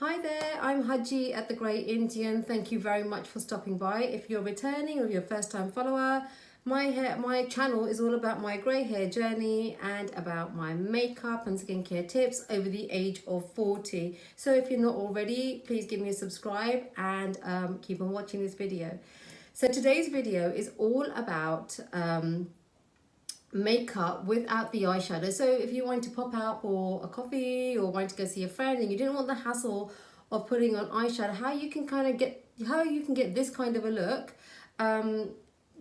Hi there, I'm Haji at the Grey Indian. Thank you very much for stopping by. If you're returning or you're a first time follower, my channel is all about my grey hair journey and about my makeup and skincare tips over the age of 40. So if you're not already, please give me a subscribe and keep on watching this video. So today's video is all about makeup without the eyeshadow. So if you want to pop out for a coffee or want to go see a friend and you didn't want the hassle of putting on eyeshadow, how you can get this kind of a look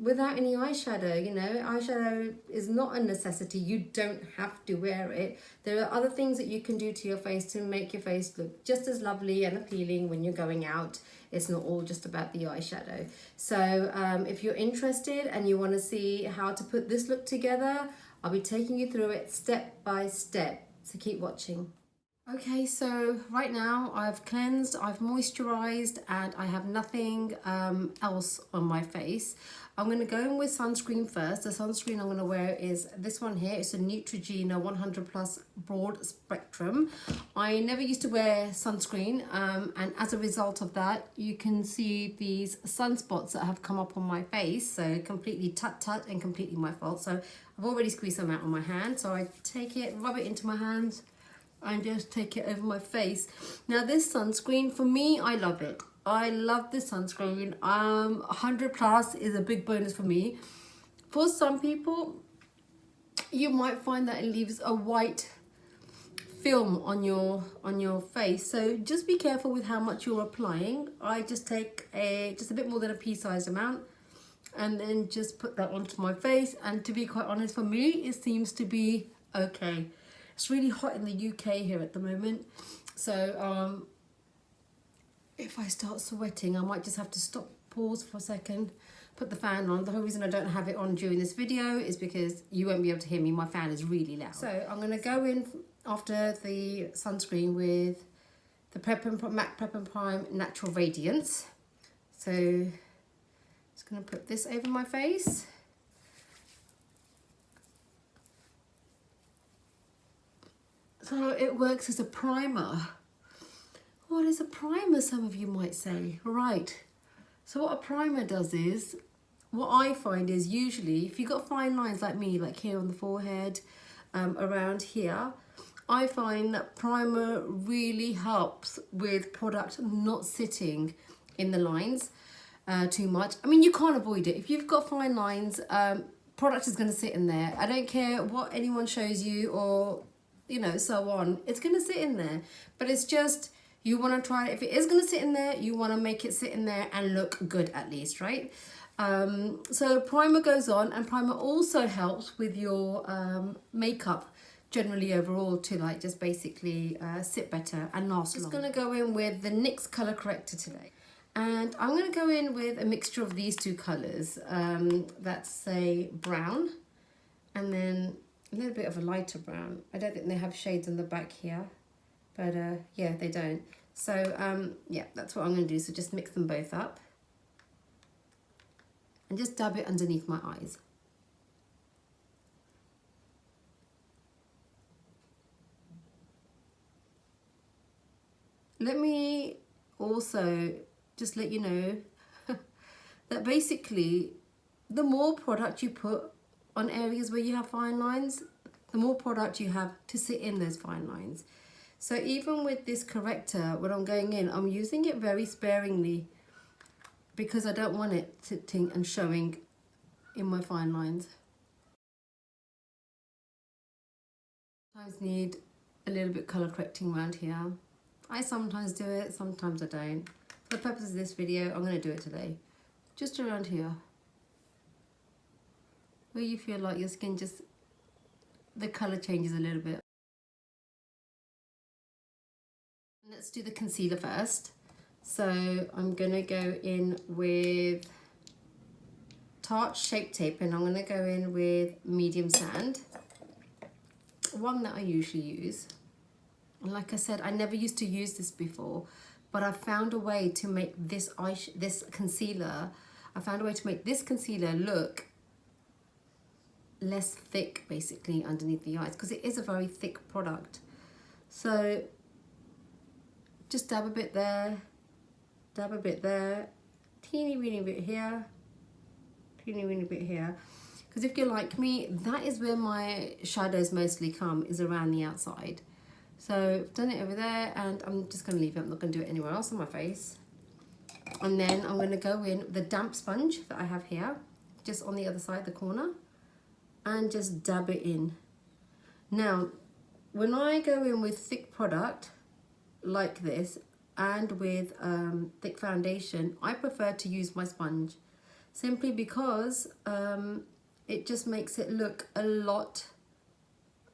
without any eyeshadow. You know, eyeshadow is not a necessity. You don't have to wear it. There are other things that you can do to your face to make your face look just as lovely and appealing when you're going out. It's not all just about the eyeshadow. So if you're interested and you want to see how to put this look together, I'll be taking you through it step by step. So keep watching. Okay, so right now I've cleansed, I've moisturized, and I have nothing else on my face. I'm going to go in with sunscreen first. The sunscreen I'm going to wear is this one here. It's a Neutrogena 100 Plus Broad Spectrum. I never used to wear sunscreen, and as a result of that, you can see these sunspots that have come up on my face. So completely tut and completely my fault. So I've already squeezed some out on my hand. So I take it, rub it into my hands, and just take it over my face. Now this sunscreen, for me, I love it. I love this sunscreen. 100 plus is a big bonus for me. For some people, you might find that it leaves a white film on your face. So just be careful with how much you're applying. I just take just a bit more than a pea-sized amount and then just put that onto my face. And to be quite honest, for me, it seems to be okay. It's really hot in the UK here at the moment, so if I start sweating, I might just have to stop, pause for a second, put the fan on. The whole reason I don't have it on during this video is because you won't be able to hear me. My fan is really loud. So I'm going to go in after the sunscreen with the MAC Prep and Prime Natural Radiance. So just going to put this over my face. So it works as a primer. What is a primer, some of you might say? Right. So what a primer does is, what I find is usually, if you've got fine lines like me, like here on the forehead, around here, I find that primer really helps with product not sitting in the lines too much. I mean, you can't avoid it. If you've got fine lines, product is going to sit in there. I don't care what anyone shows you or so on, it's going to sit in there. But it's just, you want to try it. If it is going to sit in there, you want to make it sit in there and look good at least, right? So primer goes on, and primer also helps with your makeup generally overall to like just basically sit better and last longer. I'm just going to go in with the NYX color corrector today. And I'm going to go in with a mixture of these two colors. That's a brown and then a little bit of a lighter brown. I don't think they have shades on the back here, but yeah, they don't. So yeah, that's what I'm going to do. So just mix them both up and just dab it underneath my eyes. Let me also just let you know that basically the more product you put on areas where you have fine lines, the more product you have to sit in those fine lines. So even with this corrector, when I'm going in, I'm using it very sparingly because I don't want it sitting and showing in my fine lines. Sometimes need a little bit color correcting around here. I sometimes do it, sometimes I don't. For the purpose of this video, I'm going to do it today. Just around here, where you feel like your skin just, the colour changes a little bit. Let's do the concealer first. So I'm going to go in with Tarte Shape Tape, and I'm going to go in with Medium Sand, one that I usually use. And like I said, I never used to use this before, but I found a way to make this concealer look less thick basically underneath the eyes, because it is a very thick product. So just dab a bit there, dab a bit there, teeny weeny bit here, teeny weeny bit here. Because if you're like me, that is where my shadows mostly come, is around the outside. So I've done it over there, and I'm just going to leave it. I'm not going to do it anywhere else on my face. And then I'm going to go in with the damp sponge that I have here, just on the other side, the corner, and just dab it in. Now, when I go in with thick product like this and with thick foundation, I prefer to use my sponge, simply because it just makes it look a lot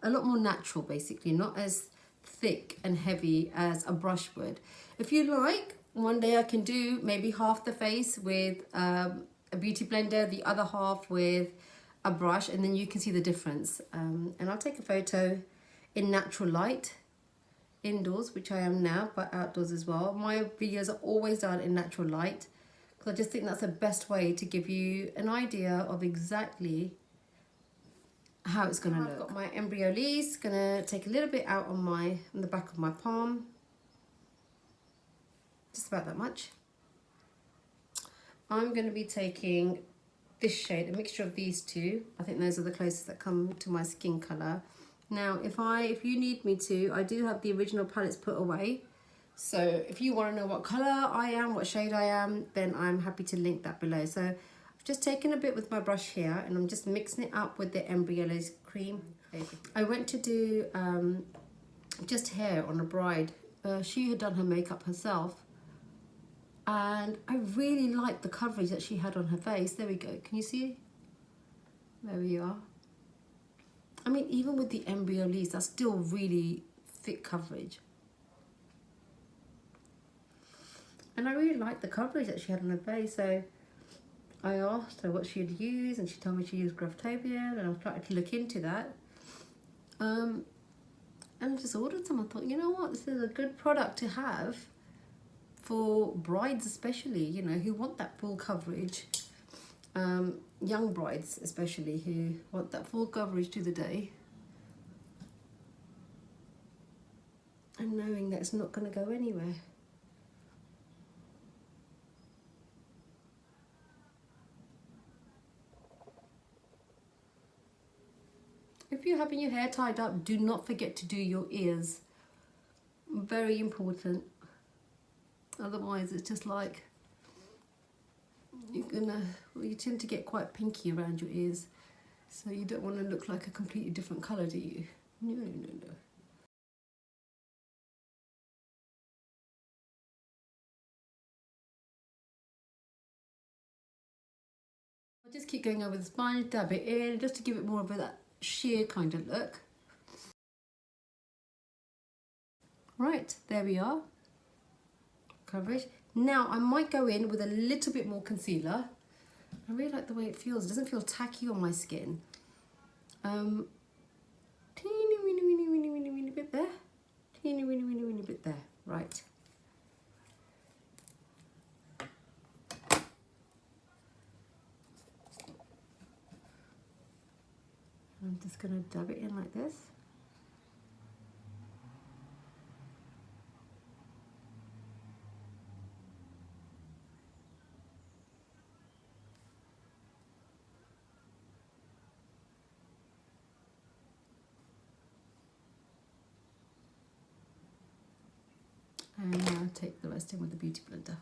more natural, basically, not as thick and heavy as a brush would. If you like, one day I can do maybe half the face with a beauty blender, the other half with a brush, and then you can see the difference. And I'll take a photo in natural light indoors, which I am now, but outdoors as well. My videos are always done in natural light, because I just think that's the best way to give you an idea of exactly how it's going to look. I've got my embryo leaves, going to take a little bit out on the back of my palm, just about that much. I'm going to be taking this shade, a mixture of these two. I think those are the closest that come to my skin colour. Now, if you need me to, I do have the original palettes put away. So if you want to know what colour I am, what shade I am, then I'm happy to link that below. So I've just taken a bit with my brush here, and I'm just mixing it up with the embryo lace cream. I went to do just hair on a bride. She had done her makeup herself, and I really liked the coverage that she had on her face. There we go. Can you see? There we are. I mean, even with the embryo leaves, that's still really thick coverage. And I really liked the coverage that she had on her face, so I asked her what she had used, and she told me she used Graftobian, and I started to look into that. And I just ordered some. I thought, you know what, this is a good product to have for brides especially, you know, who want that full coverage. Young brides especially, who want that full coverage to the day. And knowing that it's not going to go anywhere. If you're having your hair tied up, do not forget to do your ears. Very important. Otherwise, it's just like you tend to get quite pinky around your ears. So you don't want to look like a completely different colour, do you? No, no, no. I'll just keep going over the sponge, dab it in, just to give it more of that sheer kind of look. Right, there we are. Coverage. Now I might go in with a little bit more concealer. I really like the way it feels. It doesn't feel tacky on my skin. Teeny weeny bit there. Teeny weeny bit there. Right. I'm just going to dab it in like this. And now take the rest in with the beauty blender.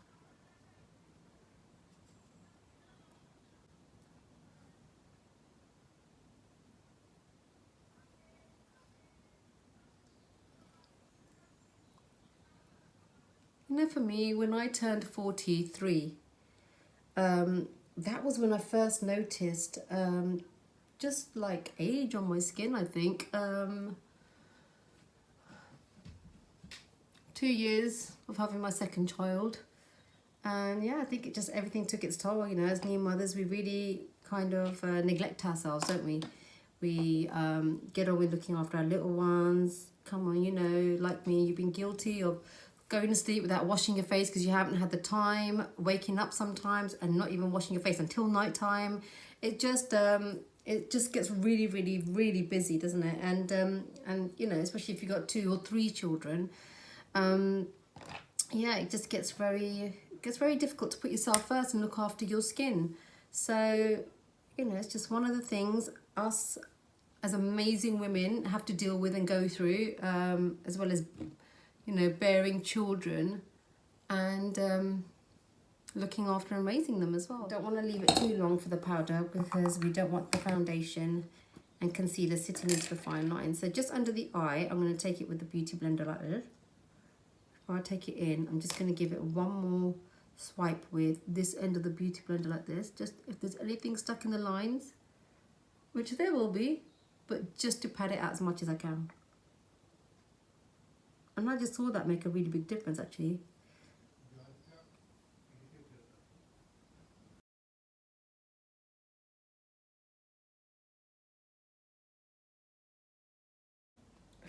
You know, for me, when I turned 43, that was when I first noticed just like age on my skin, I think. 2 years of having my second child, and yeah, I think it just, everything took its toll. You know, as new mothers, we really kind of neglect ourselves, don't we? We get on with looking after our little ones. Come on, you know, like me, you've been guilty of going to sleep without washing your face because you haven't had the time, waking up sometimes and not even washing your face until night time. It just gets really busy, doesn't it? And you know, especially if you've got 2 or 3 children, yeah, it just gets very difficult to put yourself first and look after your skin. So, you know, it's just one of the things us as amazing women have to deal with and go through, as well as, you know, bearing children and looking after and raising them as well. Don't want to leave it too long for the powder because we don't want the foundation and concealer sitting into the fine line. So just under the eye, I'm going to take it with the Beauty Blender like this. Before I take it in, I'm just going to give it one more swipe with this end of the Beauty Blender like this. Just if there's anything stuck in the lines, which there will be, but just to pat it out as much as I can. And I just saw that make a really big difference actually.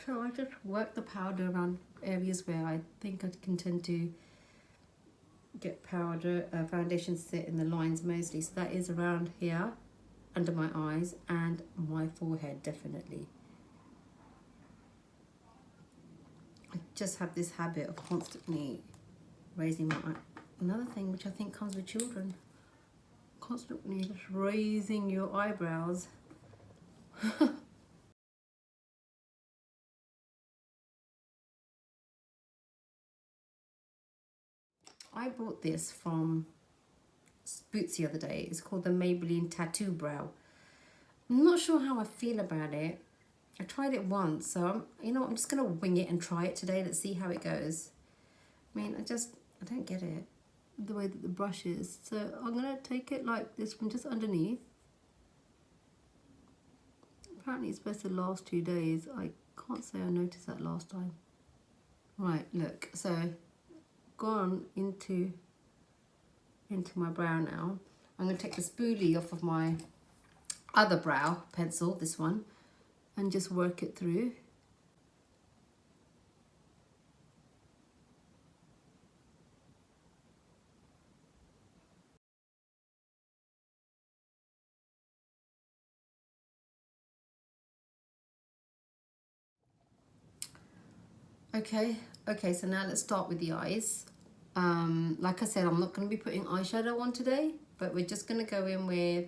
So I just work the powder around areas where I think I can tend to get powder, foundation sit in the lines mostly. So that is around here, under my eyes and my forehead definitely. I just have this habit of constantly raising my eye. Another thing which I think comes with children, constantly just raising your eyebrows. I bought this from Boots the other day. It's called the Maybelline Tattoo Brow. I'm not sure how I feel about it. I tried it once, so I'm just gonna wing it and try it today. Let's see how it goes. I mean, I don't get it, the way that the brush is. So I'm gonna take it like this from just underneath. Apparently it's supposed to last 2 days. I can't say I noticed that last time. Right, look, so gone into my brow now. I'm gonna take the spoolie off of my other brow pencil, this one, and just work it through. Okay, so now let's start with the eyes. Like I said, I'm not going to be putting eyeshadow on today, but we're just going to go in with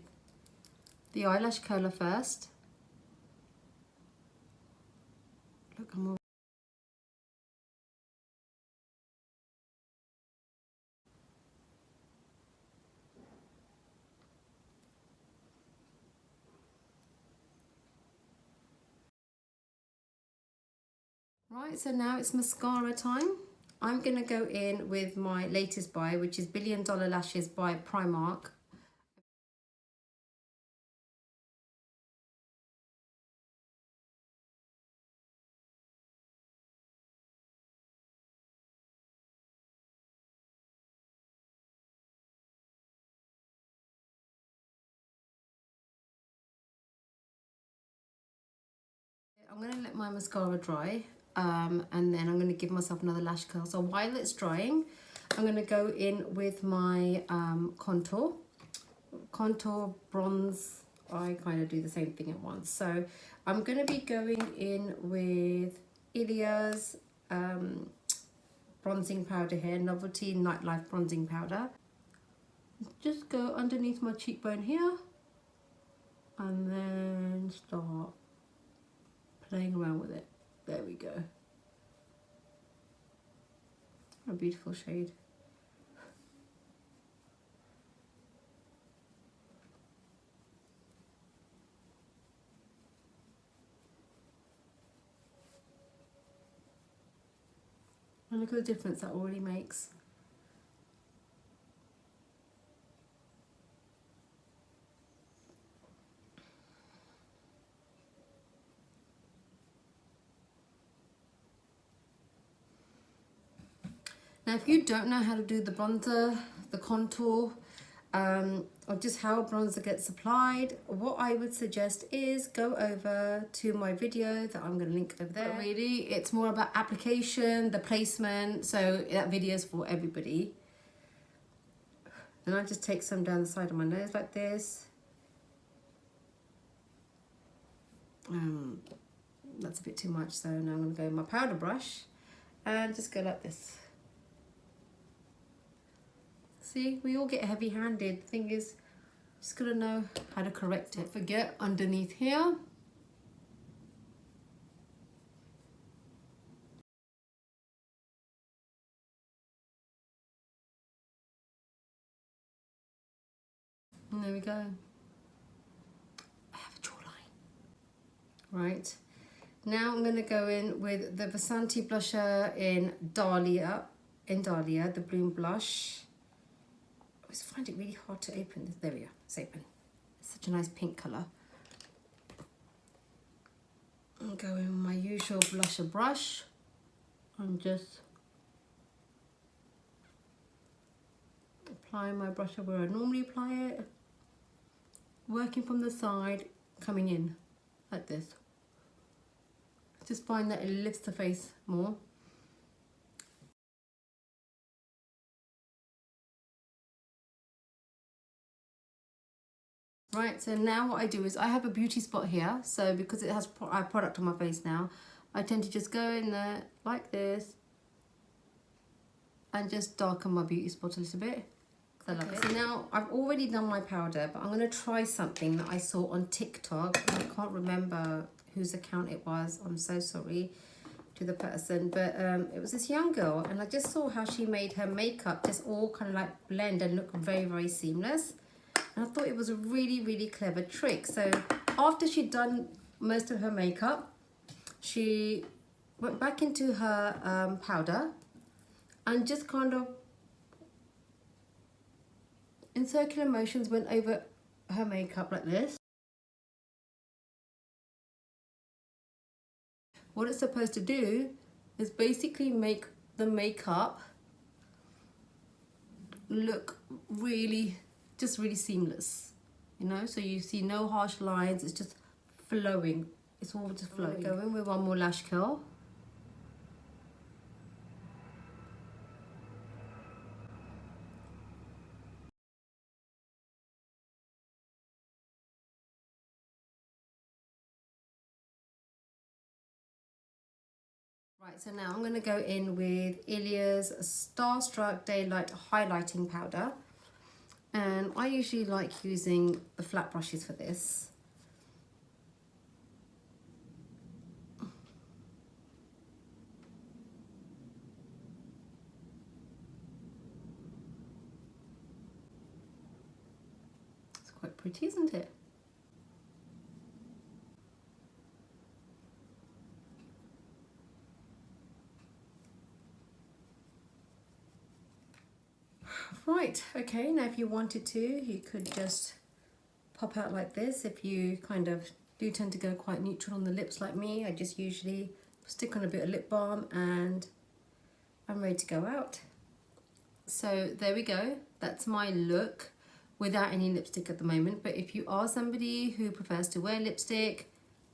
the eyelash curler first. Look, right, so now it's mascara time. I'm going to go in with my latest buy, which is Billion Dollar Lashes by Primark. I'm going to let my mascara dry, and then I'm going to give myself another lash curl. So while it's drying, I'm going to go in with my contour, bronze. I kind of do the same thing at once. So I'm going to be going in with Ilia's bronzing powder here, Novelty Nightlife bronzing powder. Just go underneath my cheekbone here and then start playing around with it. There we go. A beautiful shade. And look at the difference that already makes. Now, if you don't know how to do the bronzer, the contour, or just how a bronzer gets applied, what I would suggest is go over to my video that I'm going to link over there. But really, it's more about application, the placement, so that video is for everybody. And I just take some down the side of my nose like this. That's a bit too much, so now I'm going to go with my powder brush and just go like this. See, we all get heavy-handed. The thing is, just gotta know how to correct it. Don't forget underneath here. And there we go. I have a jawline. Right. Now I'm going to go in with the Vasanti blusher in Dahlia, the Bloom Blush. I always find it really hard to open this. There we go, it's open. It's such a nice pink colour. I'll go in with my usual blusher brush and just apply my brusher where I normally apply it. Working from the side, coming in like this. Just find that it lifts the face more. Right, so now what I do is I have a beauty spot here. So because it has product on my face now, I tend to just go in there like this and just darken my beauty spot a little bit. I love it. So now I've already done my powder, but I'm going to try something that I saw on TikTok. I can't remember whose account it was. I'm so sorry to the person, but it was this young girl, and I just saw how she made her makeup just all kind of like blend and look very, very seamless. And I thought it was a really, really clever trick. So after she'd done most of her makeup, she went back into her powder and just kind of in circular motions went over her makeup like this. What it's supposed to do is basically make the makeup look really, just really seamless, you know? So you see no harsh lines, it's just flowing. It's all just flowing. Go in with one more lash curl. Right, so now I'm going to go in with Ilia's Starstruck Daylight Highlighting Powder. And I usually like using the flat brushes for this. It's quite pretty, isn't it? Right, okay, now if you wanted to, you could just pop out like this. If you kind of do tend to go quite neutral on the lips like me, I just usually stick on a bit of lip balm and I'm ready to go out. So there we go, that's my look without any lipstick at the moment. But if you are somebody who prefers to wear lipstick,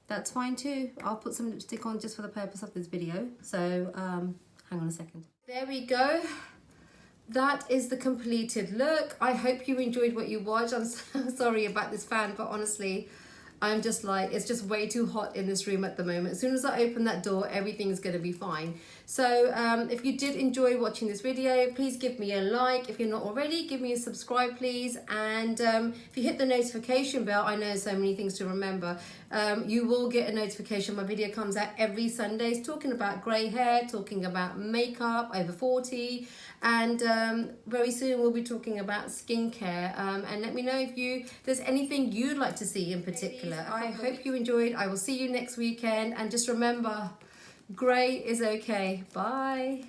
that's fine too. I'll put some lipstick on just for the purpose of this video. So hang on a second. There we go. That is the completed look. I hope you enjoyed what you watched. I'm so sorry about this fan, but honestly, I'm just like, it's just way too hot in this room at the moment. As soon as I open that door, everything's going to be fine. So if you did enjoy watching this video, please give me a like. If you're not already, give me a subscribe, please. And if you hit the notification bell, I know so many things to remember. You will get a notification. My video comes out every Sunday talking about grey hair, talking about makeup, over 40. And very soon we'll be talking about skincare. And let me know if there's anything you'd like to see in particular. I hope you enjoyed. I will see you next weekend. And just remember, grey is okay. Bye.